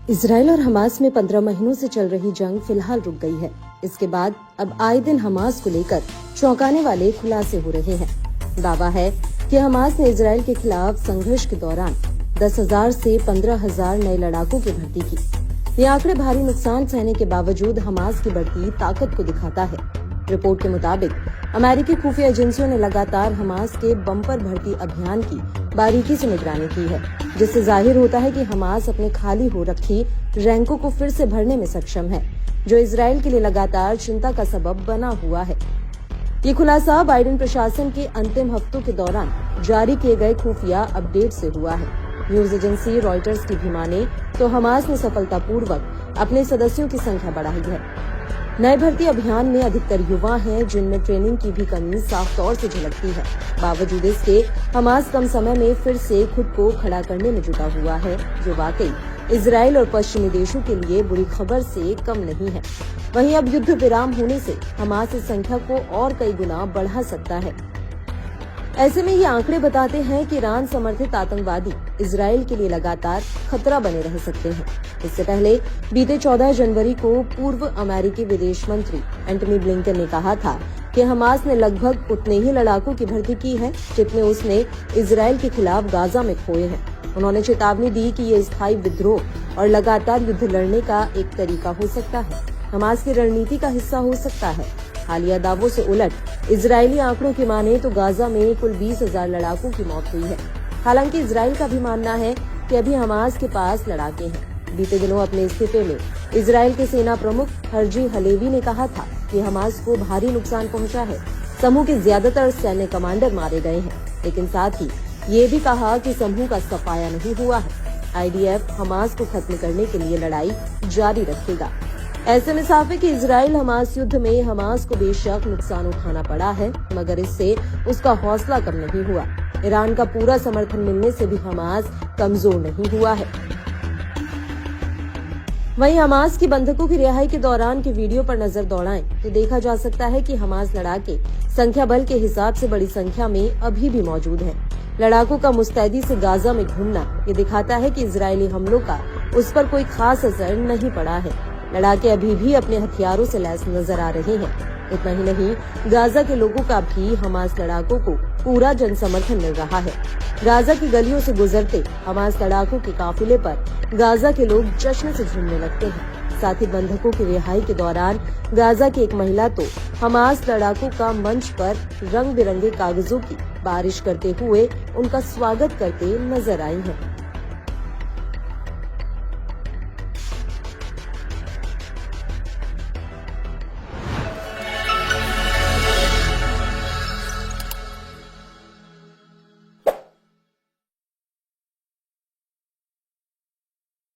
Israel और Hamas में 15 महीनों से चल रही जंग फिलहाल रुक गई है। इसके बाद अब आए दिन हमास को लेकर चौंकाने वाले खुलासे हो रहे हैं। दावा है कि हमास ने इजराइल के खिलाफ संघर्ष के दौरान 10,000 से 15,000 नए लड़ाकों की भर्ती की। ये आंकड़े भारी नुकसान सहने के बावजूद हमास की बढ़ती ताकत को दिखाता है। रिपोर्ट के मुताबिक अमेरिकी खुफिया एजेंसियों ने लगातार हमास के बम्पर भर्ती अभियान की बारीकी से निगरानी की है, जिससे जाहिर होता है कि हमास अपने खाली हो रखी रैंकों को फिर से भरने में सक्षम है, जो इजराइल के लिए लगातार चिंता का सबब बना हुआ है। ये खुलासा बाइडेन प्रशासन के अंतिम हफ्तों के दौरान जारी किए गए खुफिया अपडेट से हुआ है। न्यूज एजेंसी रॉयटर्स की भी माने तो हमास ने सफलतापूर्वक अपने सदस्यों की संख्या बढ़ाई है। नए भर्ती अभियान में अधिकतर युवा हैं, जिनमें ट्रेनिंग की भी कमी साफ तौर से झलकती है। बावजूद इसके हमास कम समय में फिर से खुद को खड़ा करने में जुटा हुआ है, जो वाकई इजराइल और पश्चिमी देशों के लिए बुरी खबर से कम नहीं है। वहीं अब युद्ध विराम होने से हमास इस संख्या को और कई गुना बढ़ा सकता है। ऐसे में ये आंकड़े बताते हैं कि ईरान समर्थित आतंकवादी इजराइल के लिए लगातार खतरा बने रह सकते हैं। इससे पहले बीते 14 जनवरी को पूर्व अमेरिकी विदेश मंत्री एंटनी ब्लिंकन ने कहा था कि हमास ने लगभग उतने ही लड़ाकों की भर्ती की है जितने उसने इजराइल के खिलाफ गाजा में खोए हैं। उन्होंने चेतावनी दी कि ये स्थायी विद्रोह और लगातार युद्ध लड़ने का एक तरीका हो सकता है, हमास की रणनीति का हिस्सा हो सकता है। हालिया दावों से उलट इजरायली आंकड़ों की माने तो गाजा में कुल 20,000 लड़ाकों की मौत हुई है। हालांकि इजराइल का भी मानना है कि अभी हमास के पास लड़ाके हैं। बीते दिनों अपने इस्तीफे में इजराइल के सेना प्रमुख हर्जी हलेवी ने कहा था कि हमास को भारी नुकसान पहुंचा है। समूह के ज्यादातर सैन्य कमांडर मारे गए हैं, लेकिन साथ ही ये भी कहा कि समूह का सफाया नहीं हुआ है। IDF हमास को खत्म करने के लिए लड़ाई जारी रखेगा। ऐसे में साफ है कि इजराइल हमास युद्ध में हमास को बेशक नुकसान उठाना पड़ा है, मगर इससे उसका हौसला कम नहीं हुआ। ईरान का पूरा समर्थन मिलने से भी हमास कमजोर नहीं हुआ है। वहीं हमास की बंधकों की रिहाई के दौरान के वीडियो पर नजर दौड़ाएं तो देखा जा सकता है कि हमास लड़ाके संख्या बल के हिसाब से बड़ी संख्या में अभी भी मौजूद हैं। लड़ाकों का मुस्तैदी से गाजा में घूमना ये दिखाता है कि इजरायली हमलों का उस पर कोई खास असर नहीं पड़ा है। लड़ाके अभी भी अपने हथियारों से लैस नजर आ रहे हैं। इतना ही नहीं, गाजा के लोगों का भी हमास लड़ाकों को पूरा जन समर्थन मिल रहा है। गाजा की गलियों से गुजरते हमास लड़ाकों के काफिले पर गाजा के लोग जश्न से झूमने लगते हैं। साथ ही बंधकों की रिहाई के दौरान गाजा की एक महिला तो हमास लड़ाकों का मंच पर रंग बिरंगे कागजों की बारिश करते हुए उनका स्वागत करते नजर आई है।